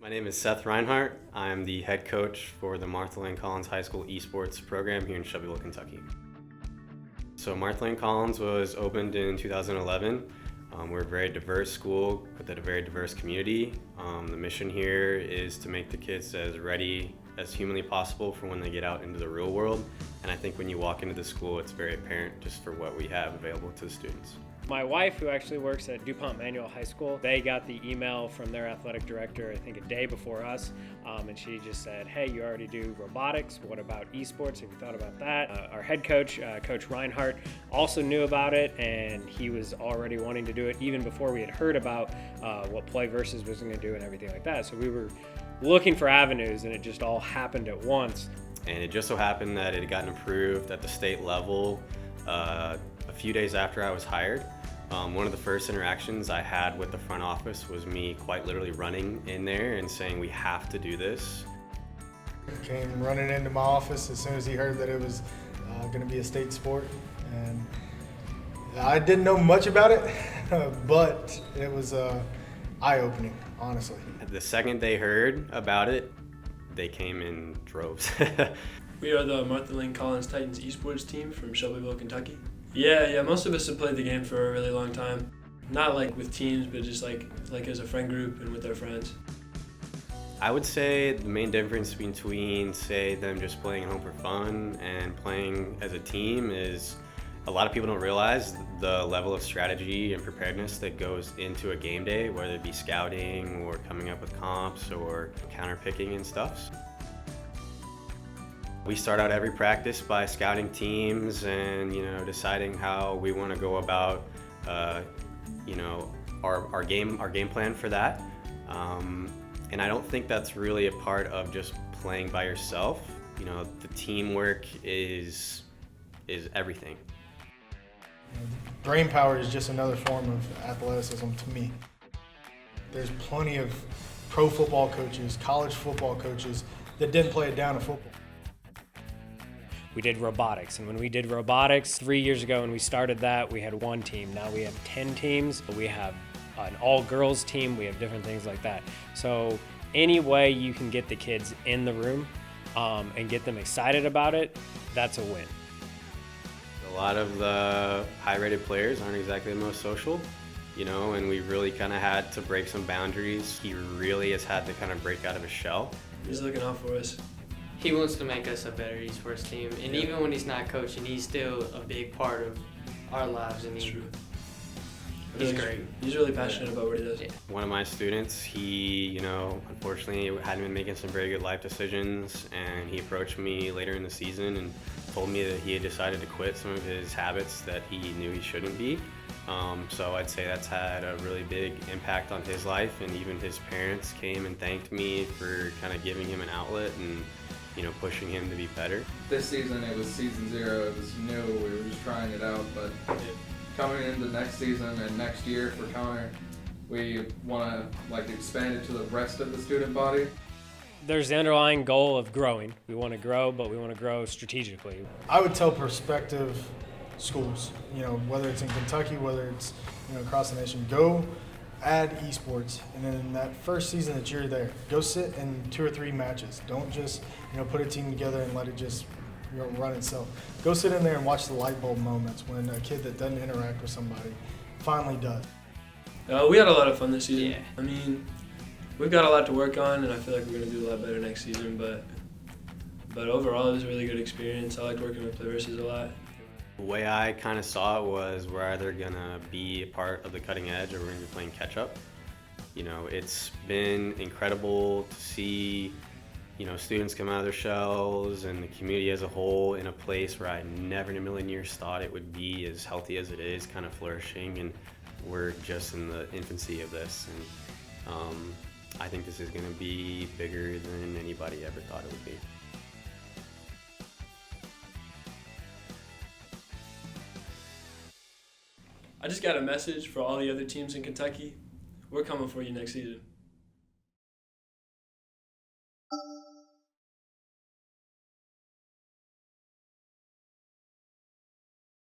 My name is Seth Reinhardt. I'm the head coach for the Layne Collins High School Esports program here in Shelbyville, Kentucky. So Layne Collins was opened in 2011. We're a very diverse school with a very diverse community. The mission here is to make the kids as ready as humanly possible for when they get out into the real world. And I think when you walk into the school, it's very apparent just for what we have available to the students. My wife, who actually works at DuPont Manual High School, they got the email from their athletic director, I think a day before us, and she just said, hey, you already do robotics, what about esports? Have you thought about that? Our head coach, Coach Reinhardt, also knew about it, and he was already wanting to do it even before we had heard about what PlayVS was going to do and everything like that. So we were looking for avenues, and it just all happened at once. And it just so happened that it had gotten approved at the state level a few days after I was hired. One of the first interactions I had with the front office was me quite literally running in there and saying, we have to do this. Came running into my office as soon as he heard that it was going to be a state sport. And I didn't know much about it, but it was eye-opening, honestly. The second they heard about it, they came in droves. We are the Layne Collins Titans Esports team from Shelbyville, Kentucky. Yeah, most of us have played the game for a really long time. Not like with teams, but just like as a friend group and with our friends. I would say the main difference between, say, them just playing at home for fun and playing as a team is a lot of people don't realize the level of strategy and preparedness that goes into a game day, whether it be scouting or coming up with comps or counter-picking and stuff. We start out every practice by scouting teams and deciding how we want to go about our game plan for that. And I don't think that's really a part of just playing by yourself. The teamwork is everything. Brain power is just another form of athleticism to me. There's plenty of pro football coaches, college football coaches that didn't play it down in football. We did robotics, and when we did robotics 3 years ago when we started that, we had one team. Now we have 10 teams. We have an all-girls team. We have different things like that. So any way you can get the kids in the room and get them excited about it, that's a win. A lot of the high-rated players aren't exactly the most social, and we really kind of had to break some boundaries. He really has had to kind of break out of his shell. He's looking out for us. He wants to make us a better esports team, and even when he's not coaching, he's still a big part of our lives. And That's true. He's great. He's really passionate about what he does. Yeah. One of my students, he, unfortunately hadn't been making some very good life decisions, and he approached me later in the season and told me that he had decided to quit some of his habits that he knew he shouldn't be. So I'd say that's had a really big impact on his life, and even his parents came and thanked me for kind of giving him an outlet and pushing him to be better. This season, it was season 0. It was new. We were just trying it out, but coming into next season and next year for Connor, we want to expand it to the rest of the student body. There's the underlying goal of growing. We want to grow, but we want to grow strategically. I would tell prospective schools, whether it's in Kentucky, whether it's across the nation, go add esports, and then in that first season that you're there, go sit in 2 or 3 matches. Don't just put a team together and let it just run itself. Go sit in there and watch the light bulb moments when a kid that doesn't interact with somebody finally does. We had a lot of fun this season. Yeah. I mean, we've got a lot to work on, and I feel like we're going to do a lot better next season. But overall, it was a really good experience. I liked working with PlayVS a lot. The way I kind of saw it was we're either going to be a part of the cutting edge or we're going to be playing catch up. It's been incredible to see, students come out of their shells and the community as a whole in a place where I never in a million years thought it would be as healthy as it is, kind of flourishing, and we're just in the infancy of this. And I think this is going to be bigger than anybody ever thought it would be. I just got a message for all the other teams in Kentucky. We're coming for you next season.